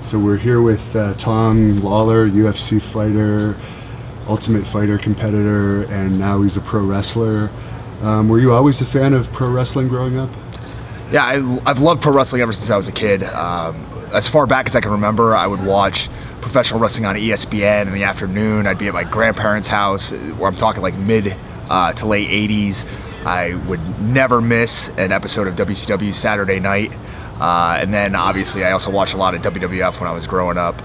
So we're here with Tom Lawlor, UFC fighter, Ultimate Fighter competitor, and now he's a pro wrestler. Were you always a fan of pro wrestling growing up? Yeah, I've loved pro wrestling ever since I was a kid. As far back as I can remember, I would watch professional wrestling on ESPN in the afternoon. I'd be at my grandparents' house, where I'm talking like mid to late 80s. I would never miss an episode of WCW Saturday Night. And then obviously I also watched a lot of WWF when I was growing up.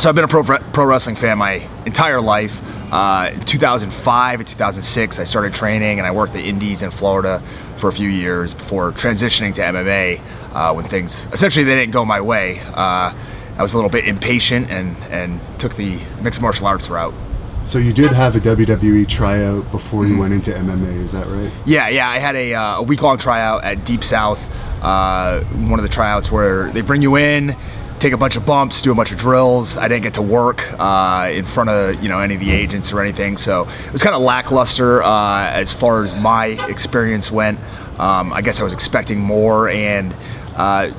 So I've been a pro wrestling fan my entire life. In 2005 and 2006, I started training and I worked the Indies in Florida for a few years before transitioning to MMA when things, essentially they didn't go my way. I was a little bit impatient and took the mixed martial arts route. So you did have a WWE tryout before you went into MMA, is that right? Yeah, I had a week-long tryout at Deep South. One of the tryouts where they bring you in, take a bunch of bumps, do a bunch of drills. I didn't get to work in front of any of the agents or anything, so it was kind of lackluster as far as my experience went. I guess I was expecting more, and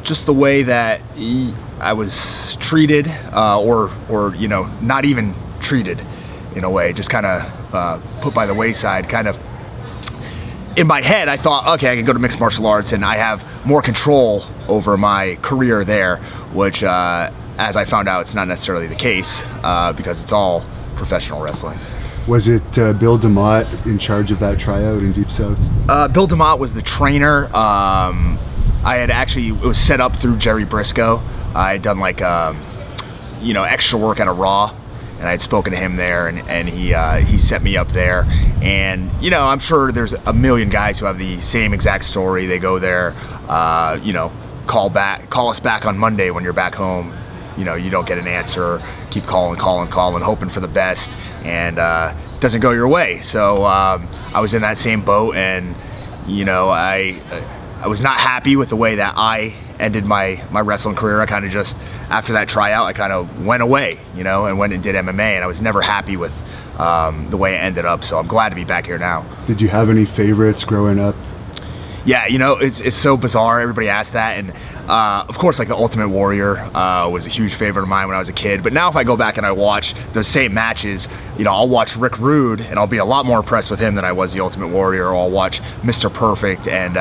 just the way that I was treated, or not even treated in a way, just kind of put by the wayside. Kind of in my head, I thought, okay, I can go to mixed martial arts and I have more control over my career there, which, as I found out, it's not necessarily the case because it's all professional wrestling. Was it Bill DeMott in charge of that tryout in Deep South? Bill DeMott was the trainer. It was set up through Jerry Briscoe. I had done like, extra work at a Raw, and I had spoken to him there, and he set me up there. And I'm sure there's a million guys who have the same exact story. They go there, call us back on Monday when you're back home. You don't get an answer. Keep calling, hoping for the best, and it doesn't go your way. So I was in that same boat, and I was not happy with the way that I ended my wrestling career. I kind of just, after that tryout, I kind of went away, and went and did MMA, and I was never happy with the way it ended up, so I'm glad to be back here now. Did you have any favorites growing up? Yeah, it's so bizarre. Everybody asks that, and of course, like the Ultimate Warrior was a huge favorite of mine when I was a kid. But now, if I go back and I watch those same matches, I'll watch Rick Rude, and I'll be a lot more impressed with him than I was the Ultimate Warrior. Or I'll watch Mr. Perfect, and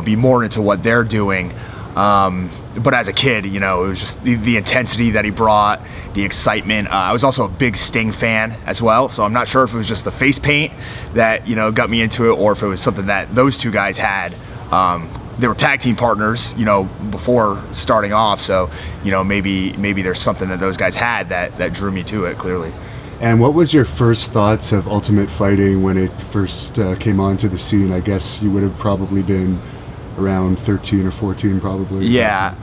be more into what they're doing. But as a kid, it was just the intensity that he brought, the excitement. I was also a big Sting fan as well, so I'm not sure if it was just the face paint that, got me into it, or if it was something that those two guys had. They were tag team partners, before starting off, so, maybe there's something that those guys had that drew me to it, clearly. And what was your first thoughts of Ultimate Fighting when it first came onto the scene? I guess you would have probably been around 13 or 14 probably. Yeah,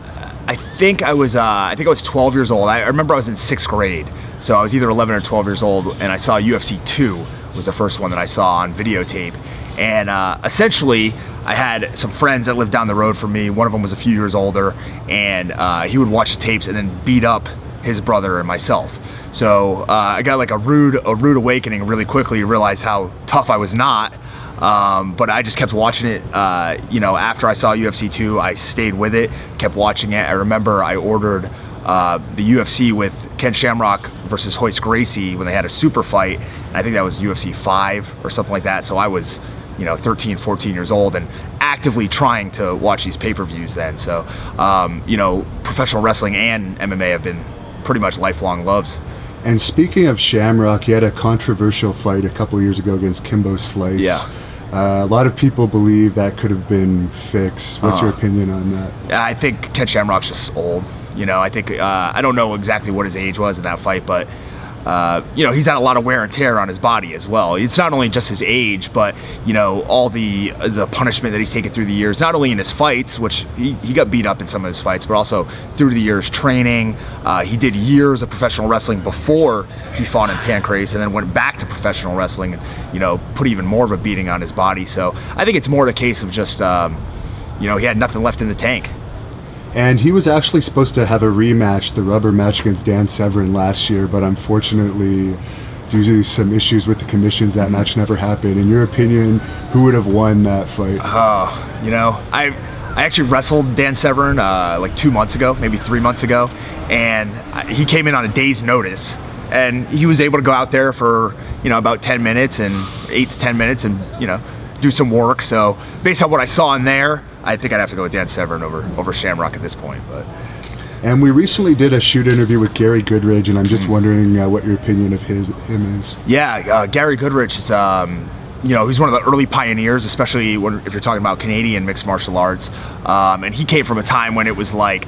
I think I was 12 years old. I remember I was in 6th grade, so I was either 11 or 12 years old, and I saw UFC 2 was the first one that I saw on videotape. And essentially, I had some friends that lived down the road from me. One of them was a few years older, and he would watch the tapes and then beat up his brother and myself. So I got like a rude awakening really quickly, realized how tough I was not. But I just kept watching it. After I saw UFC 2, I stayed with it, kept watching it. I remember I ordered the UFC with Ken Shamrock versus Hoist Gracie when they had a super fight. And I think that was UFC 5 or something like that. So I was, 13, 14 years old and actively trying to watch these pay-per-views then. So, professional wrestling and MMA have been pretty much lifelong loves. And speaking of Shamrock, he had a controversial fight a couple years ago against Kimbo Slice. Yeah. A lot of people believe that could have been fixed. What's your opinion on that? I think Ken Shamrock's just old. I think I don't know exactly what his age was in that fight, but he's had a lot of wear and tear on his body as well. It's not only just his age, but all the punishment that he's taken through the years, not only in his fights, which he got beat up in some of his fights, but also through the years training. He did years of professional wrestling before he fought in Pancrase, and then went back to professional wrestling and put even more of a beating on his body. So I think it's more the case of just he had nothing left in the tank. And he was actually supposed to have a rematch, the rubber match against Dan Severn last year, but unfortunately, due to some issues with the commissions, that match never happened. In your opinion, who would have won that fight? I I actually wrestled Dan Severn like 2 months ago, maybe 3 months ago, and he came in on a day's notice, and he was able to go out there for about 10 minutes and 8 to 10 minutes and do some work. So based on what I saw in there, I think I'd have to go with Dan Severn over Shamrock at this point. But. And we recently did a shoot interview with Gary Goodridge, and I'm just wondering what your opinion of him is. Yeah, Gary Goodridge is, he's one of the early pioneers, especially if you're talking about Canadian mixed martial arts. And he came from a time when it was like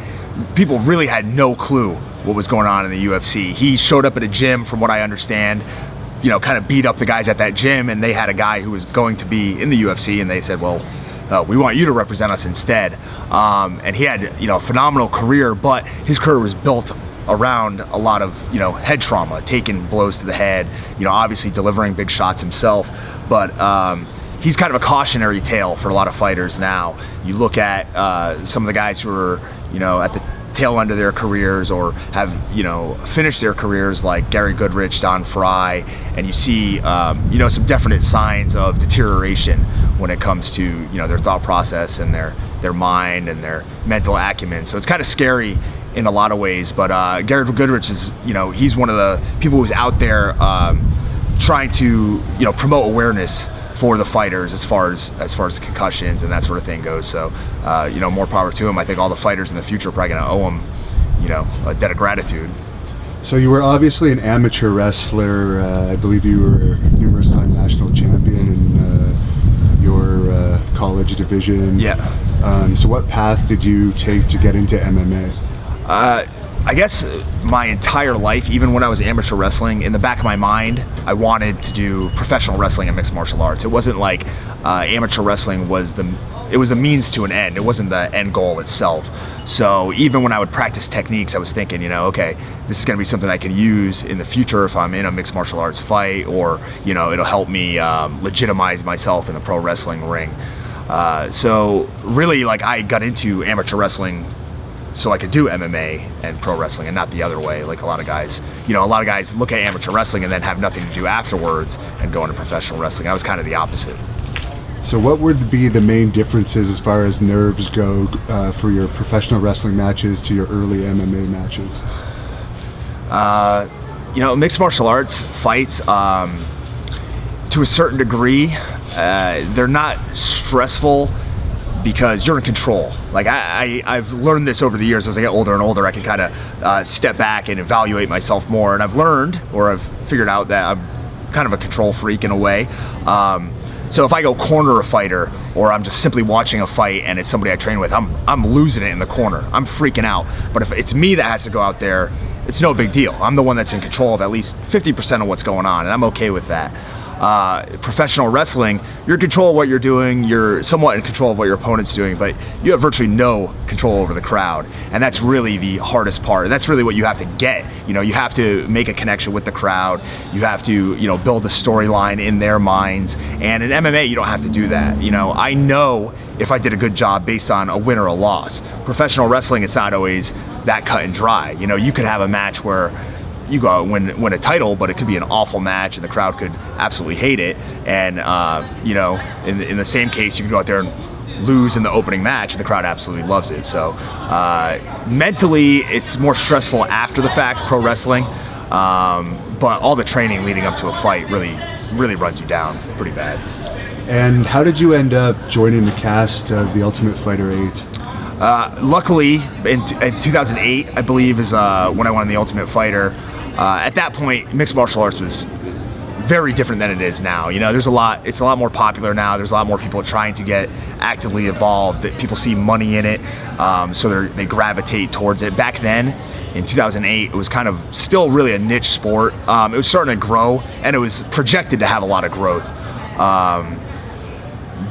people really had no clue what was going on in the UFC. He showed up at a gym, from what I understand, kind of beat up the guys at that gym, and they had a guy who was going to be in the UFC, and they said, well, we want you to represent us instead. And he had, a phenomenal career, but his career was built around a lot of, head trauma, taking blows to the head, obviously delivering big shots himself. But he's kind of a cautionary tale for a lot of fighters now. You look at some of the guys who are, at the tail end of their careers or have, finished their careers, like Gary Goodridge, Don Fry, and you see, some definite signs of deterioration when it comes to, their thought process and their mind and their mental acumen. So it's kind of scary in a lot of ways, but Gary Goodridge is, he's one of the people who's out there trying to, promote awareness for the fighters as far as concussions and that sort of thing goes. So, more power to him. I think all the fighters in the future are probably going to owe him, a debt of gratitude. So you were obviously an amateur wrestler. I believe you were numerous time national champion in your college division. Yeah. So what path did you take to get into MMA? I guess my entire life, even when I was amateur wrestling, in the back of my mind, I wanted to do professional wrestling and mixed martial arts. It wasn't like amateur wrestling was the means to an end. It wasn't the end goal itself. So even when I would practice techniques, I was thinking, okay, this is going to be something I can use in the future if I'm in a mixed martial arts fight, or, it'll help me legitimize myself in the pro wrestling ring. So really, like, I got into amateur wrestling so I could do MMA and pro wrestling, and not the other way. Like a lot of guys look at amateur wrestling and then have nothing to do afterwards and go into professional wrestling. I was kind of the opposite. So what would be the main differences as far as nerves go for your professional wrestling matches to your early MMA matches? Mixed martial arts fights, to a certain degree, they're not stressful because you're in control. Like I've learned this over the years. As I get older and older, I can kind of step back and evaluate myself more. And I've learned, or I've figured out, that I'm kind of a control freak in a way. So if I go corner a fighter, or I'm just simply watching a fight and it's somebody I train with, I'm losing it in the corner. I'm freaking out. But if it's me that has to go out there, it's no big deal. I'm the one that's in control of at least 50% of what's going on, and I'm okay with that. Professional wrestling, you're in control of what you're doing, you're somewhat in control of what your opponent's doing, but you have virtually no control over the crowd, and that's really the hardest part. That's really what you have to get. You have to make a connection with the crowd. You have to, build a storyline in their minds, and in MMA, you don't have to do that. I know if I did a good job based on a win or a loss. Professional wrestling, it's not always that cut and dry. You could have a match where you go out and win a title, but it could be an awful match and the crowd could absolutely hate it. And, in the same case, you could go out there and lose in the opening match and the crowd absolutely loves it. So mentally, it's more stressful after the fact, pro wrestling. But all the training leading up to a fight really runs you down pretty bad. And how did you end up joining the cast of The Ultimate Fighter 8? Luckily, in 2008, I believe, is when I won The Ultimate Fighter. At that point, mixed martial arts was very different than it is now. It's a lot more popular now. There's a lot more people trying to get actively involved. That people see money in it, so they gravitate towards it. Back then, in 2008, it was kind of still really a niche sport. It was starting to grow, and it was projected to have a lot of growth.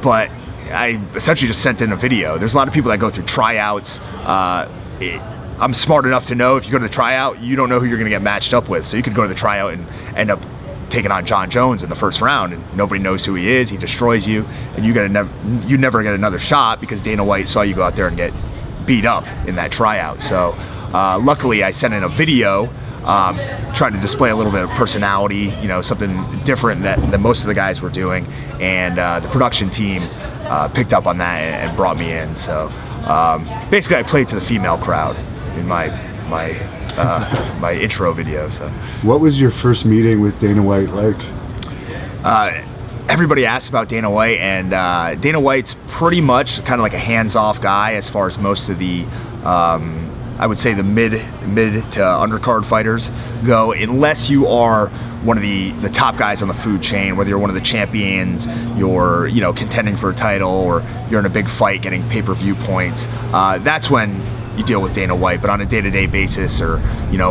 But I essentially just sent in a video. There's a lot of people that go through tryouts. I'm smart enough to know if you go to the tryout, you don't know who you're going to get matched up with. So you could go to the tryout and end up taking on John Jones in the first round, and nobody knows who he is. He destroys you, and you never get another shot because Dana White saw you go out there and get beat up in that tryout. So luckily, I sent in a video trying to display a little bit of personality, something different than most of the guys were doing, and the production team picked up on that and brought me in. So basically I played to the female crowd in my intro video. So What was your first meeting with Dana White like? everybody asks about Dana White, and Dana White's pretty much kind of like a hands-off guy as far as most of the I would say the mid to undercard fighters go, unless you are one of the top guys on the food chain, whether you're one of the champions, you're contending for a title, or you're in a big fight getting pay-per-view points. That's when you deal with Dana White. But on a day-to-day basis, or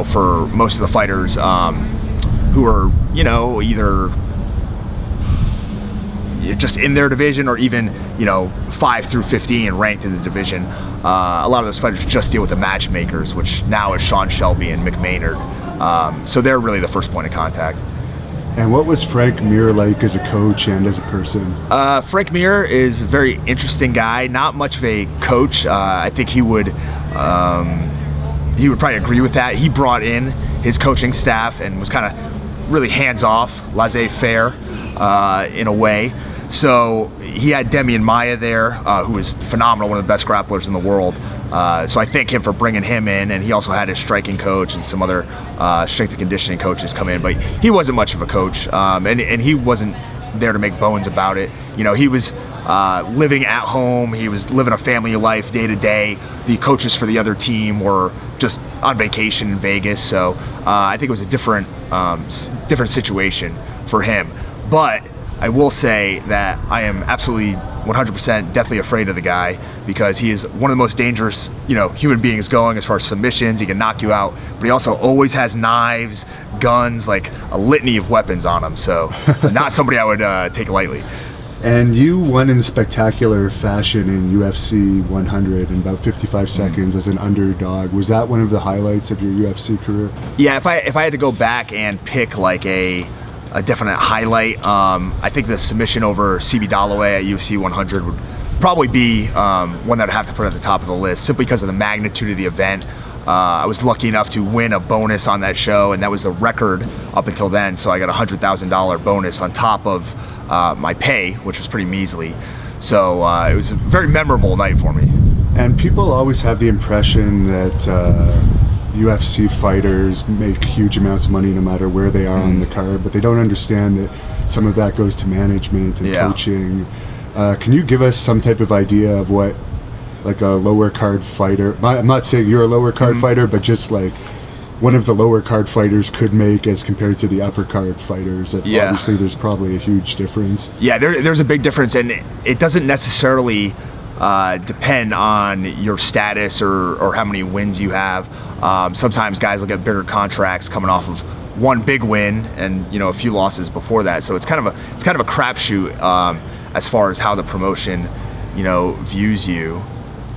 for most of the fighters who are either just in their division, or even 5 through 15 ranked in the division, a lot of those fighters just deal with the matchmakers, which now is Sean Shelby and Mick Maynard. So they're really the first point of contact. And what was Frank Muir like as a coach and as a person? Frank Muir is a very interesting guy. Not much of a coach. I think he would probably agree with that. He brought in his coaching staff and was kind of really hands-off, laissez-faire in a way. So he had Demian Maia there, who is phenomenal, one of the best grapplers in the world. So I thank him for bringing him in, and he also had his striking coach and some other strength and conditioning coaches come in. But he wasn't much of a coach, and he wasn't there to make bones about it. He was living at home. He was living a family life day to day. The coaches for the other team were just on vacation in Vegas. So I think it was a different situation for him. But I will say that I am absolutely 100% deathly afraid of the guy, because he is one of the most dangerous, human beings going as far as submissions. He can knock you out, but he also always has knives, guns, like a litany of weapons on him. So it's not somebody I would take lightly. And you won in spectacular fashion in UFC 100 in about 55 seconds as an underdog. Was that one of the highlights of your UFC career? Yeah, if I had to go back and pick like a definite highlight, I think the submission over CB Dalloway at UFC 100 would probably be one that I'd have to put at the top of the list, simply because of the magnitude of the event. I was lucky enough to win a bonus on that show, and that was the record up until then, so I got a $100,000 bonus on top of my pay, which was pretty measly. So it was a very memorable night for me. And people always have the impression that UFC fighters make huge amounts of money no matter where they are on the card, but they don't understand that some of that goes to management and coaching. Can you give us some type of idea of what like a lower card fighter, I'm not saying you're a lower card fighter, but just like one of the lower card fighters could make as compared to the upper card fighters? Obviously there's probably a huge difference. Yeah, there's a big difference, and it doesn't necessarily depend on your status or how many wins you have. Sometimes guys will get bigger contracts coming off of one big win and a few losses before that. So it's kind of a crapshoot as far as how the promotion views you.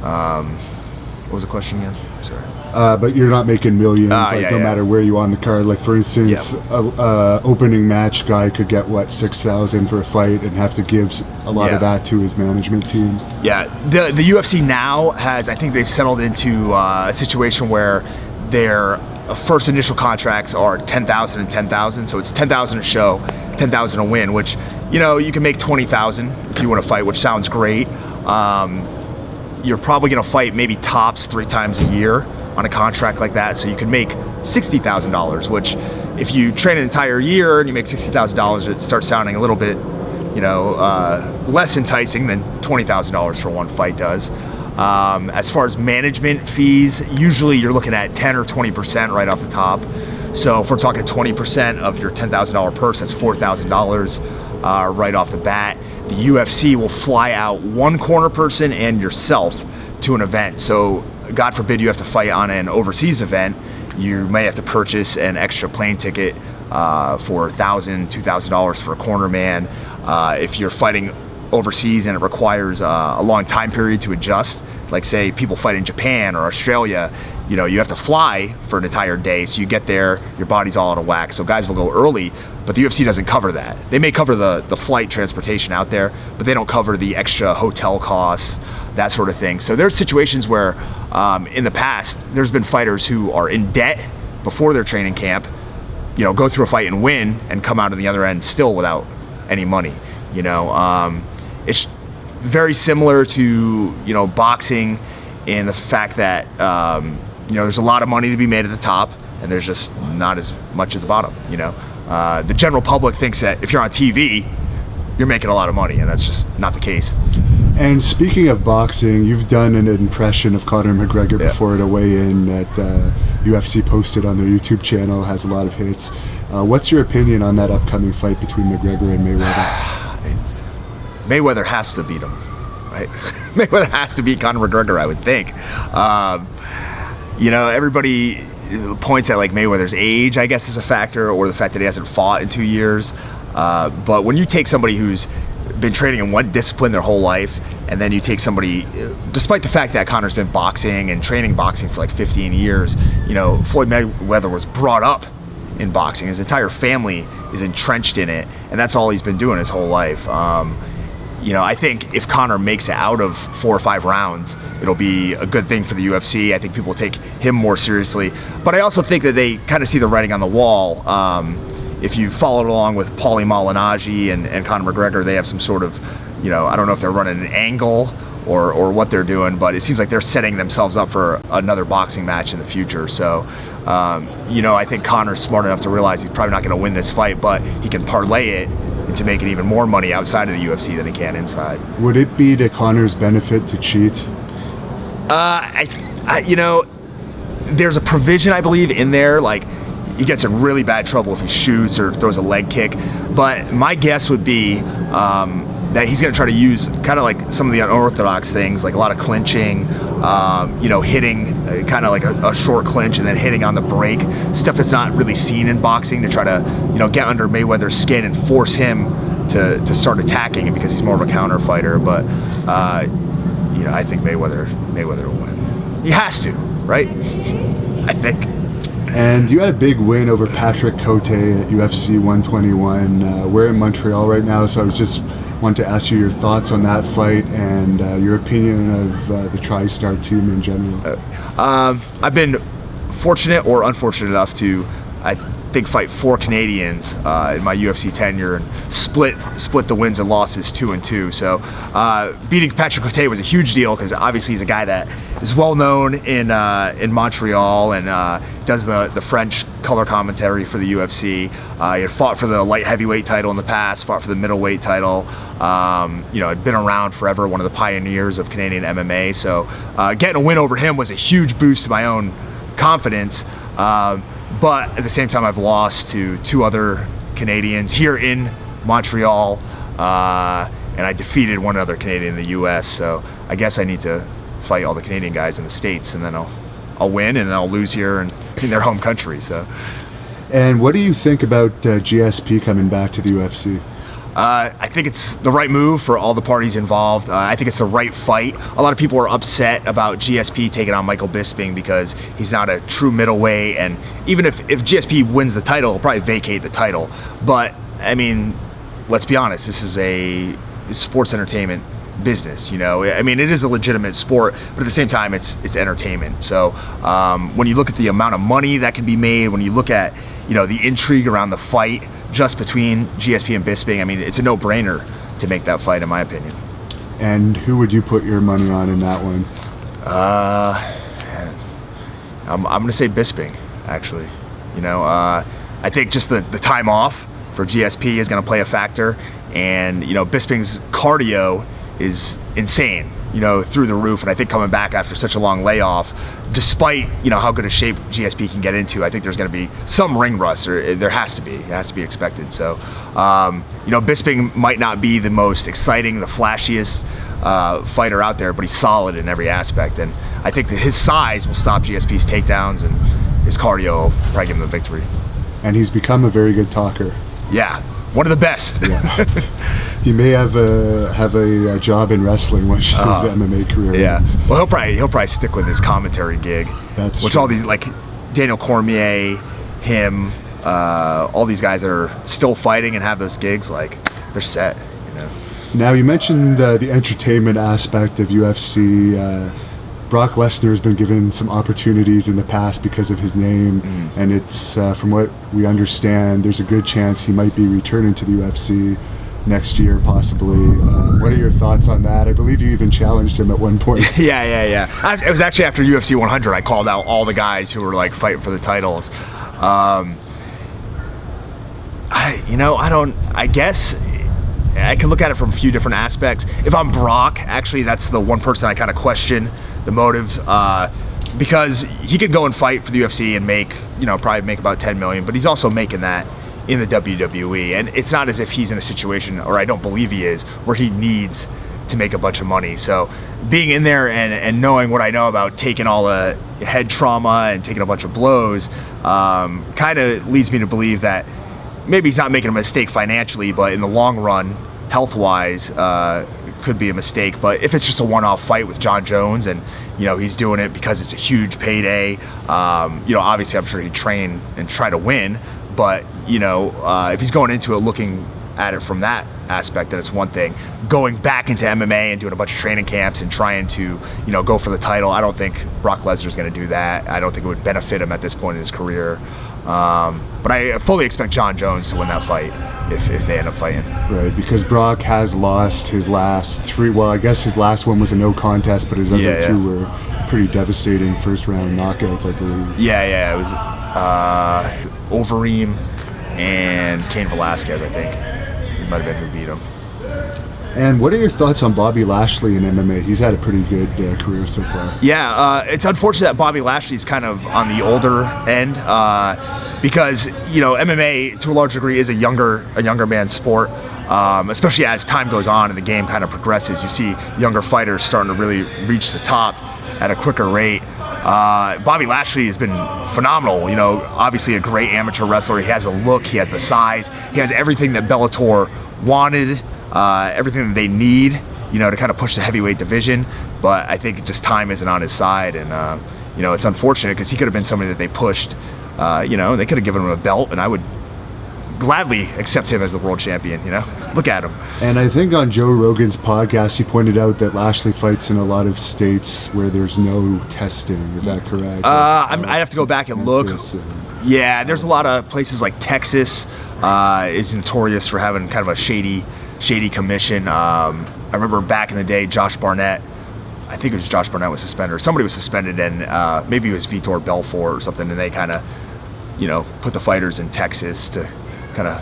What was the question again? Sorry. But you're not making millions, no matter where you are on the card. Like for instance, a opening match guy could get $6,000 for a fight and have to give a lot of that to his management team. Yeah, the UFC now has, I think they've settled into a situation where their first initial contracts are $10,000 and $10,000. So it's $10,000 a show, $10,000 a win, which you can make $20,000 if you want to fight, which sounds great. You're probably going to fight maybe tops 3 times a year on a contract like that, so you can make $60,000, which if you train an entire year and you make $60,000, it starts sounding a little bit less enticing than $20,000 for one fight does. As far as management fees, usually you're looking at 10 or 20% right off the top. So if we're talking 20% of your $10,000 purse, that's $4,000 right off the bat. The UFC will fly out one corner person and yourself to an event. So God forbid you have to fight on an overseas event, you may have to purchase an extra plane ticket for $1,000, $2,000 for a corner man. If you're fighting overseas and it requires a long time period to adjust, like say people fight in Japan or Australia, you have to fly for an entire day, so you get there, your body's all out of whack. So guys will go early, but the UFC doesn't cover that. They may cover the flight transportation out there, but they don't cover the extra hotel costs, that sort of thing. So there's situations where in the past there's been fighters who are in debt before their training camp, go through a fight and win and come out on the other end still without any money. It's very similar to boxing in the fact that there's a lot of money to be made at the top, and there's just not as much at the bottom. The general public thinks that if you're on TV, you're making a lot of money, and that's just not the case. And speaking of boxing, you've done an impression of Conor McGregor before at a weigh-in that UFC posted on their YouTube channel, has a lot of hits. What's your opinion on that upcoming fight between McGregor and Mayweather? Mayweather has to beat him, right? Mayweather has to beat Conor McGregor, I would think. Everybody points at like Mayweather's age, I guess, is a factor, or the fact that he hasn't fought in 2 years. But when you take somebody who's been training in one discipline their whole life, and then you take somebody, despite the fact that Conor's been boxing and training boxing for like 15 years, Floyd Mayweather was brought up in boxing. His entire family is entrenched in it, and that's all he's been doing his whole life. I think if Conor makes it out of 4 or 5 rounds, it'll be a good thing for the UFC. I think people will take him more seriously. But I also think that they kind of see the writing on the wall. If you followed along with Paulie Malignaggi and Conor McGregor, they have some sort of, I don't know if they're running an angle or what they're doing, but it seems like they're setting themselves up for another boxing match in the future. So, I think Conor's smart enough to realize he's probably not going to win this fight, but he can parlay it into making even more money outside of the UFC than he can inside. Would it be to Conor's benefit to cheat? There's a provision, I believe, in there, like he gets in really bad trouble if he shoots or throws a leg kick. But my guess would be that he's going to try to use kind of like some of the unorthodox things, like a lot of clinching, hitting kind of like a short clinch and then hitting on the break, stuff that's not really seen in boxing, to try to get under Mayweather's skin and force him to start attacking him because he's more of a counter fighter. But I think Mayweather will win. He has to, right? I think. And you had a big win over Patrick Cote at UFC 121. We're in Montreal right now, so I was just wanted to ask you your thoughts on that fight and your opinion of the TriStar team in general. I've been fortunate or unfortunate enough to, I think, fight 4 Canadians in my UFC tenure and split the wins and losses 2-2. So beating Patrick Cote was a huge deal because obviously he's a guy that is well known in Montreal and does the French color commentary for the UFC. He had fought for the light heavyweight title in the past, fought for the middleweight title. Had been around forever, one of the pioneers of Canadian MMA. So getting a win over him was a huge boost to my own confidence. But at the same time, I've lost to 2 other Canadians here in Montreal, and I defeated 1 other Canadian in the U.S. So I guess I need to fight all the Canadian guys in the States, and then I'll win, and then I'll lose here in their home country. So. And what do you think about GSP coming back to the UFC? I think it's the right move for all the parties involved. I think it's the right fight. A lot of people are upset about GSP taking on Michael Bisping because he's not a true middleweight, and even if GSP wins the title, he'll probably vacate the title. But I mean, let's be honest, this is a sports entertainment business. It is a legitimate sport, but at the same time, it's entertainment. So when you look at the amount of money that can be made, when you look at the intrigue around the fight just between GSP and Bisping, it's a no-brainer to make that fight, in my opinion. And who would you put your money on in that one? I'm going to say Bisping, actually. I think just the time off for GSP is going to play a factor, and Bisping's cardio is insane, through the roof. And I think coming back after such a long layoff, despite, how good a shape GSP can get into, I think there's going to be some ring rust, or there has to be. It has to be expected. So, Bisping might not be the most exciting, the flashiest fighter out there, but he's solid in every aspect. And I think that his size will stop GSP's takedowns, and his cardio will probably give him the victory. And he's become a very good talker. Yeah. One of the best. Yeah. He may have a job in wrestling once his MMA career ends. Well, he'll probably stick with his commentary gig. That's which true. All these, like Daniel Cormier, him, all these guys that are still fighting and have those gigs, like, they're set. Now, you mentioned the entertainment aspect of UFC. Brock Lesnar has been given some opportunities in the past because of his name, and it's from what we understand, there's a good chance he might be returning to the UFC. next year, possibly. What are your thoughts on that? I believe you even challenged him at one point. Yeah. It was actually after UFC 100. I called out all the guys who were like fighting for the titles. I guess I can look at it from a few different aspects. If I'm Brock, actually, that's the one person I kind of question the motives, because he could go and fight for the UFC and probably make about 10 million, but he's also making that in the WWE, and it's not as if he's in a situation, or I don't believe he is, where he needs to make a bunch of money. So being in there and knowing what I know about taking all the head trauma and taking a bunch of blows, kind of leads me to believe that maybe he's not making a mistake financially, but in the long run, health-wise, could be a mistake. But if it's just a one-off fight with John Jones, and he's doing it because it's a huge payday, obviously I'm sure he'd train and try to win. But if he's going into it looking at it from that aspect, then it's one thing. Going back into MMA and doing a bunch of training camps and trying to go for the title, I don't think Brock Lesnar's going to do that. I don't think it would benefit him at this point in his career. But I fully expect John Jones to win that fight if they end up fighting. Right, because Brock has lost his last 3. Well, I guess his last one was a no contest, but his other 2 were pretty devastating first round knockouts, I believe. Yeah, it was Overeem and Cain Velasquez, I think. It might have been who beat him. And what are your thoughts on Bobby Lashley in MMA? He's had a pretty good career so far. Yeah, it's unfortunate that Bobby Lashley's kind of on the older end, because MMA to a large degree is a younger man's sport. Especially as time goes on and the game kind of progresses, you see younger fighters starting to really reach the top at a quicker rate. Bobby Lashley has been phenomenal. Obviously a great amateur wrestler. He has a look, he has the size, he has everything that Bellator wanted, everything that they need, to kind of push the heavyweight division. But I think just time isn't on his side, and it's unfortunate because he could have been somebody that they pushed. They could have given him a belt, and I would gladly accept him as the world champion. Look at him. And I think on Joe Rogan's podcast, he pointed out that Lashley fights in a lot of states where there's no testing. Is that correct? I'd have to go back and look. Yeah, there's a lot of places like Texas is notorious for having kind of a shady commission. I remember back in the day, Josh Barnett, I think it was Josh Barnett was suspended, or somebody was suspended, and maybe it was Vitor Belfort or something, and they kind of, put the fighters in Texas to kind of,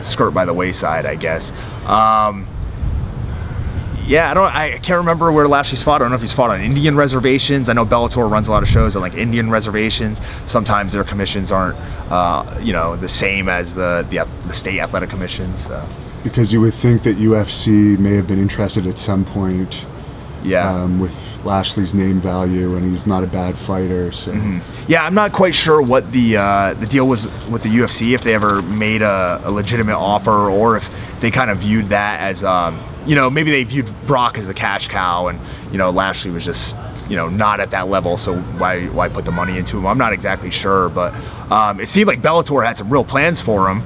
skirt by the wayside, I guess. I can't remember where Lashley's fought. I don't know if he's fought on Indian reservations. I know Bellator runs a lot of shows on like Indian reservations. Sometimes their commissions aren't, the same as the state athletic commissions. So. Because you would think that UFC may have been interested at some point. Yeah. With Lashley's name value, and he's not a bad fighter. So. Mm-hmm. Yeah, I'm not quite sure what the deal was with the UFC, if they ever made a legitimate offer, or if they kind of viewed that as, maybe they viewed Brock as the cash cow, and Lashley was just not at that level, so why put the money into him? I'm not exactly sure, but it seemed like Bellator had some real plans for him.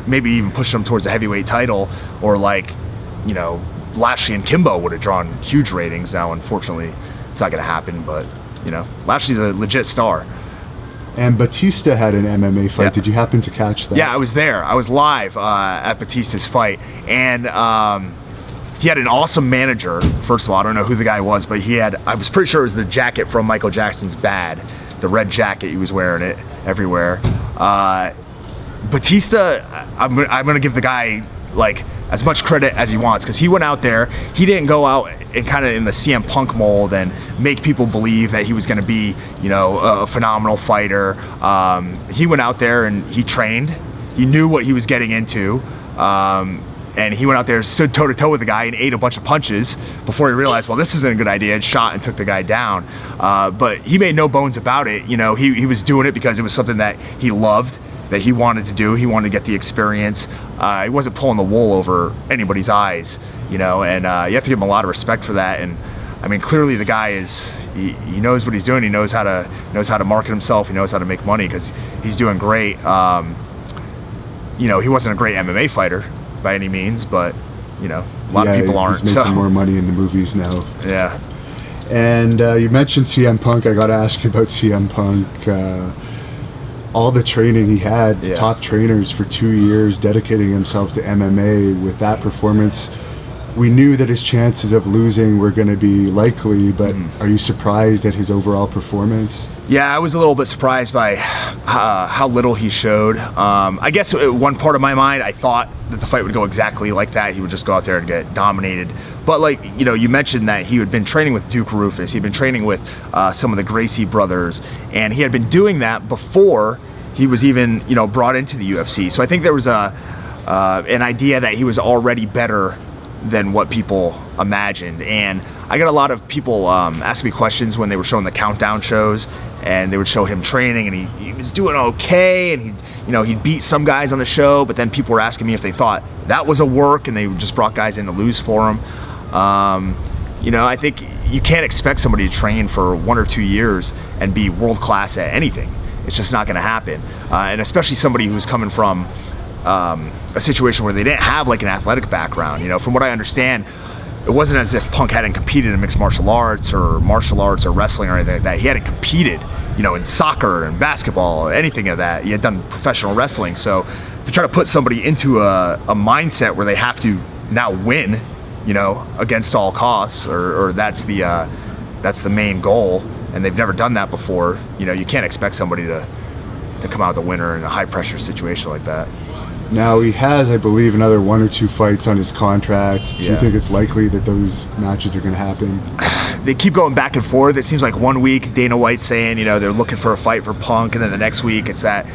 Maybe even push him towards the heavyweight title, or Lashley and Kimbo would have drawn huge ratings. Now, unfortunately, it's not going to happen, but, Lashley's a legit star. And Batista had an MMA fight. Yeah. Di you happen to catch that? Yeah, I was there. I was live at Batista's fight. And he had an awesome manager. First of all, I don't know who the guy was, but I was pretty sure it was the jacket from Michael Jackson's Bad. The red jacket, he was wearing it everywhere. Batista, I'm going to give the guy, as much credit as he wants, because he went out there, he didn't go out and kind of in the CM Punk mold and make people believe that he was going to be, a phenomenal fighter. He went out there and he trained. He knew what he was getting into. And he went out there, stood toe-to-toe with the guy and ate a bunch of punches before he realized, well, this isn't a good idea, and shot and took the guy down. But he made no bones about it. He was doing it because it was something that he loved, that he wanted to do. He wanted to get the experience. He wasn't pulling the wool over anybody's eyes, and you have to give him a lot of respect for that. And I mean, clearly the guy he knows what he's doing. He knows how to market himself. He knows how to make money, because he's doing great. He wasn't a great MMA fighter by any means, but a lot of people aren't. He's making more money in the movies now. Yeah. And you mentioned CM Punk. I got to ask you about CM Punk. all the training he had, Yeah. top trainers for 2 years, dedicating himself to MMA. With that performance, we knew that his chances of losing were going to be likely, but are you surprised at his overall performance? Yeah, I was a little bit surprised by how little he showed. I guess one part of my mind, I thought that the fight would go exactly like that. He would just go out there and get dominated. But like, you mentioned that he had been training with Duke Roufus. He'd been training with some of the Gracie brothers, and he had been doing that before he was even, brought into the UFC. So I think there was an idea that he was already better than what people imagined. And I got a lot of people ask me questions when they were showing the countdown shows, and they would show him training, and he was doing okay, and he'd beat some guys on the show, but then people were asking me if they thought that was a work, and they just brought guys in to lose for him. I think you can't expect somebody to train for 1 or 2 years and be world class at anything. It's just not going to happen. And especially somebody who's coming from a situation where they didn't have like an athletic background. From what I understand, it wasn't as if Punk hadn't competed in mixed martial arts or wrestling or anything like that. He hadn't competed, in soccer and basketball or anything of that. He had done professional wrestling. So to try to put somebody into a mindset where they have to now win, against all costs, or that's the main goal, and they've never done that before, you can't expect somebody to come out the winner in a high pressure situation like that. Now he has, I believe, another 1 or 2 fights on his contract. Do you think it's likely that those matches are going to happen? They keep going back and forth. It seems like one week Dana White's saying, they're looking for a fight for Punk, and then the next week it's that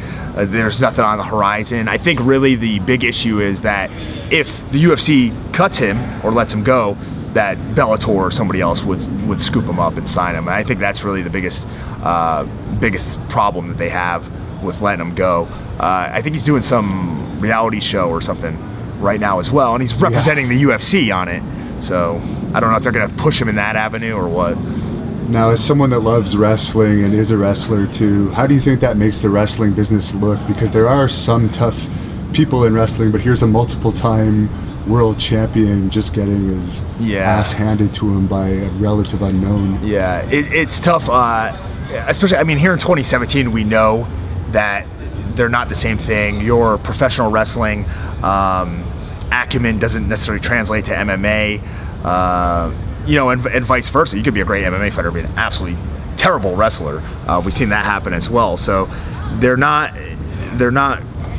there's nothing on the horizon. I think really the big issue is that if the UFC cuts him or lets him go, that Bellator or somebody else would scoop him up and sign him. And I think that's really the biggest problem that they have with letting him go. I think he's doing some reality show or something right now as well, and he's representing the UFC on it. So I don't know if they're going to push him in that avenue or what. Now, as someone that loves wrestling and is a wrestler too, how do you think that makes the wrestling business look? Because there are some tough people in wrestling, but here's a multiple-time world champion just getting his ass handed to him by a relative unknown. Yeah, it's tough, especially, here in 2017, we know that they're not the same thing. Your professional wrestling acumen doesn't necessarily translate to MMA, and vice versa. You could be a great MMA fighter, be an absolutely terrible wrestler. We've seen that happen as well. So they're not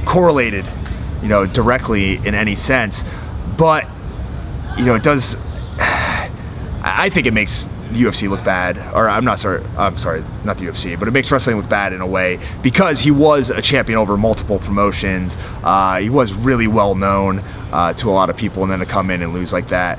correlated, directly in any sense. But it does. I think it makes the UFC look bad, or I'm sorry, not the UFC, but it makes wrestling look bad in a way, because he was a champion over multiple promotions. He was really well known to a lot of people, and then to come in and lose like that,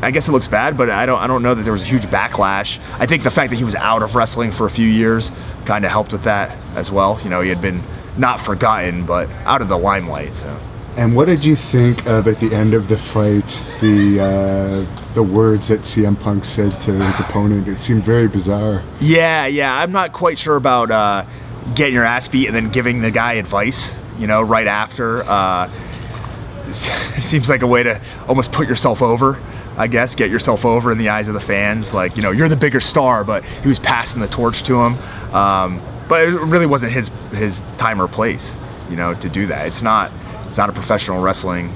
I guess it looks bad, but I don't know that there was a huge backlash. I think the fact that he was out of wrestling for a few years kind of helped with that as well. He had been not forgotten, but out of the limelight. So. And what did you think of, at the end of the fight, the words that CM Punk said to his opponent? It seemed very bizarre. Yeah. I'm not quite sure about getting your ass beat and then giving the guy advice, right after. It seems like a way to almost put yourself over, I guess, get yourself over in the eyes of the fans. Like, you're the bigger star, but he was passing the torch to him. But it really wasn't his time or place, to do that. It's not a professional wrestling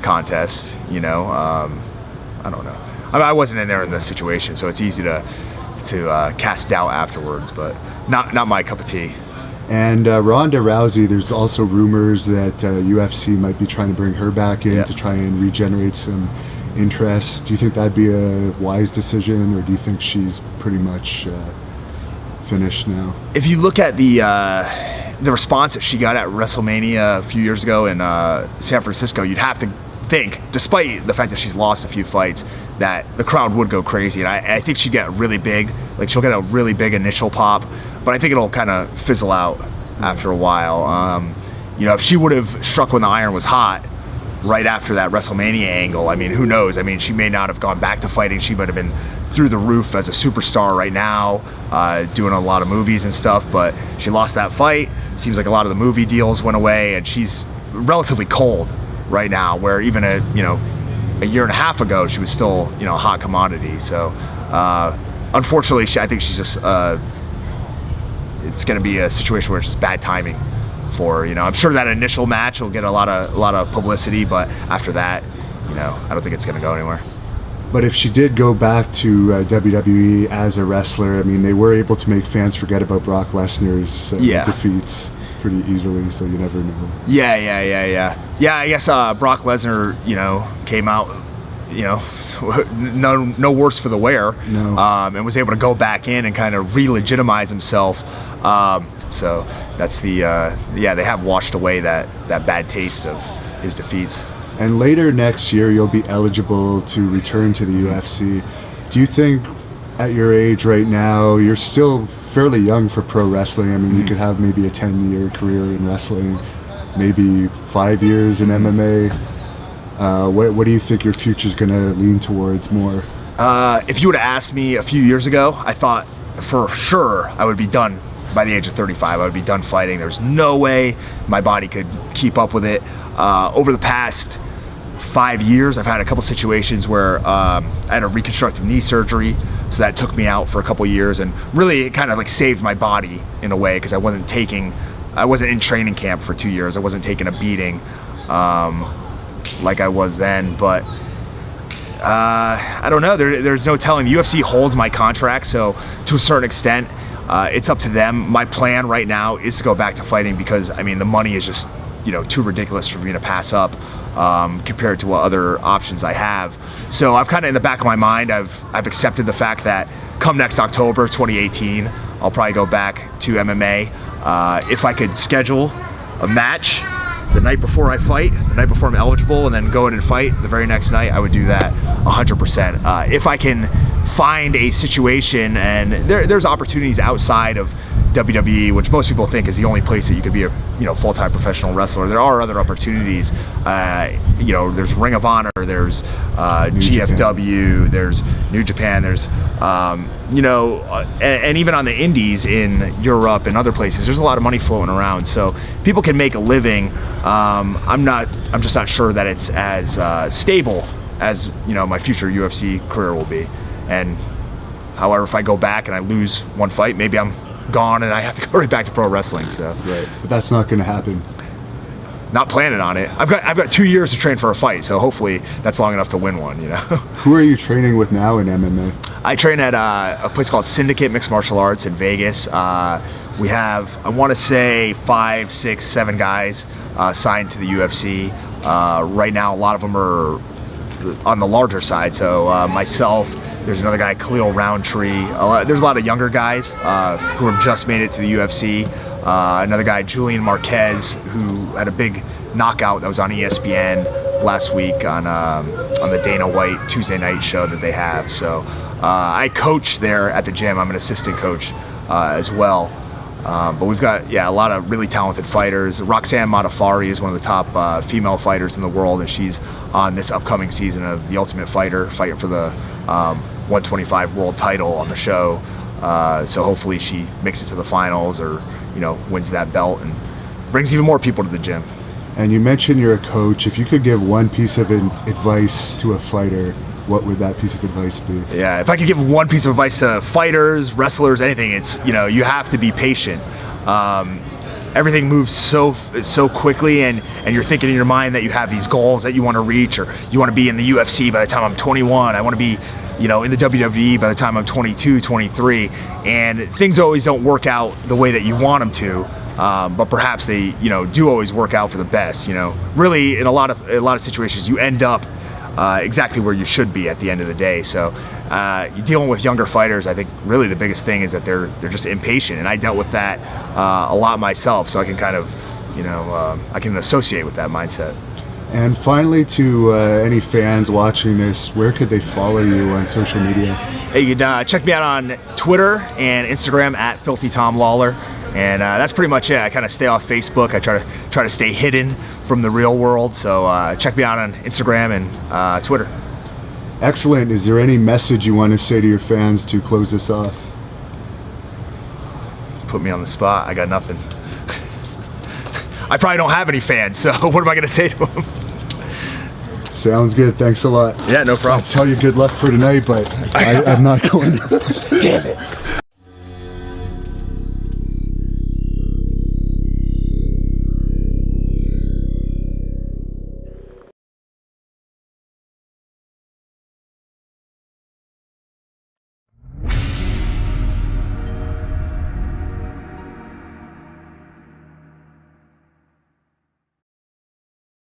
contest, I don't know. I wasn't in there in this situation, so it's easy to cast doubt afterwards, but not my cup of tea. And Rhonda Rousey, there's also rumors that UFC might be trying to bring her back in to try and regenerate some interest. Do you think that'd be a wise decision, or do you think she's pretty much finished now? If you look at the response that she got at WrestleMania a few years ago in San Francisco, you'd have to think, despite the fact that she's lost a few fights, that the crowd would go crazy. And I think she'd get really big. Like, she'll get a really big initial pop, but I think it'll kind of fizzle out after a while. If she would have struck when the iron was hot right after that WrestleMania angle, who knows? She may not have gone back to fighting. She might have been through the roof as a superstar right now, doing a lot of movies and stuff, but she lost that fight. Seems like a lot of the movie deals went away, and she's relatively cold right now, where even a year and a half ago she was still a hot commodity. So unfortunately, I think she's just it's going to be a situation where it's just bad timing for, I'm sure that initial match will get a lot of publicity, but after that, I don't think it's going to go anywhere. But if she did go back to WWE as a wrestler, I mean, they were able to make fans forget about Brock Lesnar's defeats pretty easily, so you never know. Yeah, I guess Brock Lesnar, came out, no worse for the wear, and was able to go back in and kind of re-legitimize himself. So that's they have washed away that bad taste of his defeats. And later next year, you'll be eligible to return to the UFC. Do you think, at your age right now, you're still fairly young for pro wrestling? I mean, you could have maybe a 10-year career in wrestling, maybe 5 years in MMA. What do you think your future's going to lean towards more? If you would have asked me a few years ago, I thought for sure I would be done by the age of 35. I would be done fighting. There's no way my body could keep up with it. Over the past 5 years, I've had a couple situations where I had a reconstructive knee surgery, so that took me out for a couple years, and really it kind of like saved my body in a way, because I wasn't in training camp for 2 years. I wasn't taking a beating like I was then, but I don't know. There's no telling. The UFC holds my contract, so to a certain extent, it's up to them. My plan right now is to go back to fighting, because I mean the money is just too ridiculous for me to pass up compared to what other options I have. So I've kind of in the back of my mind, I've accepted the fact that come next October 2018, I'll probably go back to MMA. If I could schedule a match the night before I fight, the night before I'm eligible, and then go in and fight the very next night, I would do that 100%. If I can find a situation, and there's opportunities outside of WWE, which most people think is the only place that you could be a full-time professional wrestler. There are other opportunities. There's Ring of Honor, there's GFW, there's New Japan, there's and even on the indies in Europe and other places, there's a lot of money floating around. So people can make a living. I'm just not sure that it's as stable as my future UFC career will be. And however, if I go back and I lose one fight, maybe I'm gone and I have to go right back to pro wrestling. So right, but that's not going to happen. Not planning on it. I've got 2 years to train for a fight, so hopefully that's long enough to win one. Who are you training with now in MMA? I train at a place called Syndicate Mixed Martial Arts in Vegas. We have, I want to say, 5, 6, 7 guys signed to the UFC. Right now, a lot of them are on the larger side. So myself, there's another guy, Khalil Roundtree. There's a lot of younger guys who have just made it to the UFC. Another guy, Julian Marquez, who had a big knockout that was on ESPN last week on the Dana White Tuesday night show that they have. So I coach there at the gym. I'm an assistant coach as well. But we've got, a lot of really talented fighters. Roxanne Modafferi is one of the top female fighters in the world, and she's on this upcoming season of The Ultimate Fighter, fighting for the 125 world title on the show. So hopefully she makes it to the finals, or wins that belt and brings even more people to the gym. And you mentioned you're a coach. If you could give one piece of advice to a fighter, what would that piece of advice be? Yeah, if I could give one piece of advice to fighters, wrestlers, anything, it's you have to be patient. Everything moves so quickly, and you're thinking in your mind that you have these goals that you want to reach, or you want to be in the UFC by the time I'm 21. I want to be in the WWE by the time I'm 22, 23, and things always don't work out the way that you want them to. But perhaps they, do always work out for the best. Really, in a lot of situations, you end up exactly where you should be at the end of the day. So you're dealing with younger fighters. I think really the biggest thing is that they're just impatient, and I dealt with that a lot myself. So I can kind of, I can associate with that mindset. And finally, to any fans watching this, where could they follow you on social media? Hey, you can check me out on Twitter and Instagram at Filthy Tom Lawlor. And that's pretty much it. I kind of stay off Facebook. I try to stay hidden from the real world. So check me out on Instagram and Twitter. Excellent. Is there any message you want to say to your fans to close this off? Put me on the spot. I got nothing. I probably don't have any fans, so what am I going to say to them? Sounds good. Thanks a lot. Yeah, no problem. I'll tell you good luck for tonight, but I'm not going to. Damn it.